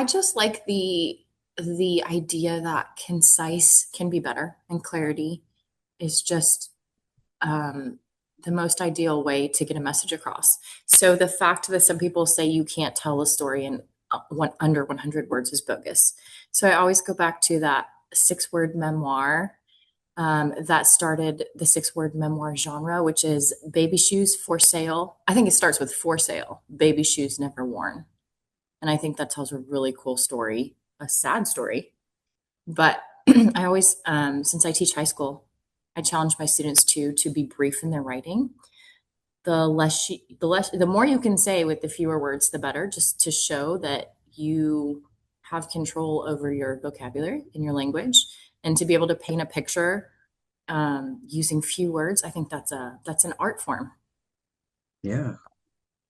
I just like the idea that concise can be better and clarity is just um, the most ideal way to get a message across. So the fact that some people say you can't tell a story in under 100 words is bogus. So I always go back to that 6 word memoir that started the 6 word memoir genre, which is baby shoes for sale. I think it starts with for sale, baby shoes never worn. And I think that tells a really cool story, a sad story. But I always, since I teach high school, I challenge my students to be brief in their writing. The more you can say with the fewer words, the better, just to show that you have control over your vocabulary and your language, and to be able to paint a picture using few words. I think that's an art form. Yeah,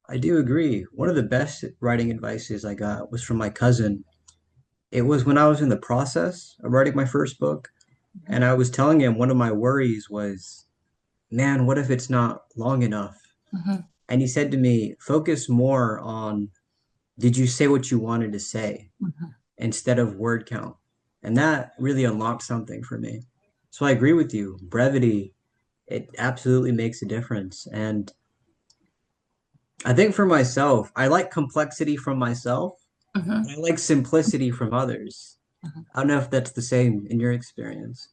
I do agree. One of the best writing advices I got was from my cousin. It was when I was in the process of writing my first book, and I was telling him one of my worries was, man, what if it's not long enough? Mhm. And he said to me, focus more on did you say what you wanted to say Mhm. instead of word count? And that really unlocked something for me. So I agree with you. Brevity, it absolutely makes a difference. And I think for myself, I like complexity from myself, Mhm. and I like simplicity from others. Mhm. I don't know if that's the same in your experience.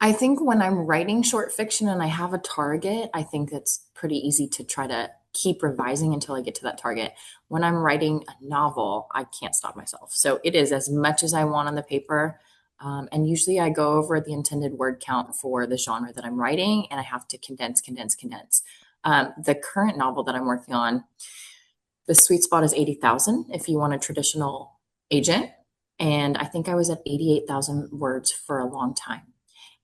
I think when I'm writing short fiction and I have a target, I think it's pretty easy to try to keep revising until I get to that target. When I'm writing a novel, I can't stop myself. So it is as much as I want on the paper. And usually I go over the intended word count for the genre that I'm writing, and I have to condense, condense, condense. The current novel that I'm working on, the sweet spot is 80,000 if you want a traditional agent. And I think I was at 88,000 words for a long time.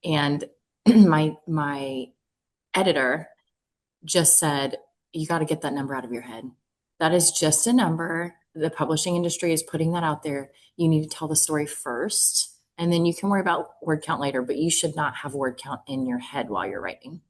And my editor just said, you got to get that number out of your head. That is just a number. The publishing industry is putting that out there. You need to tell the story first, and then you can worry about word count later, but you should not have word count in your head while you're writing.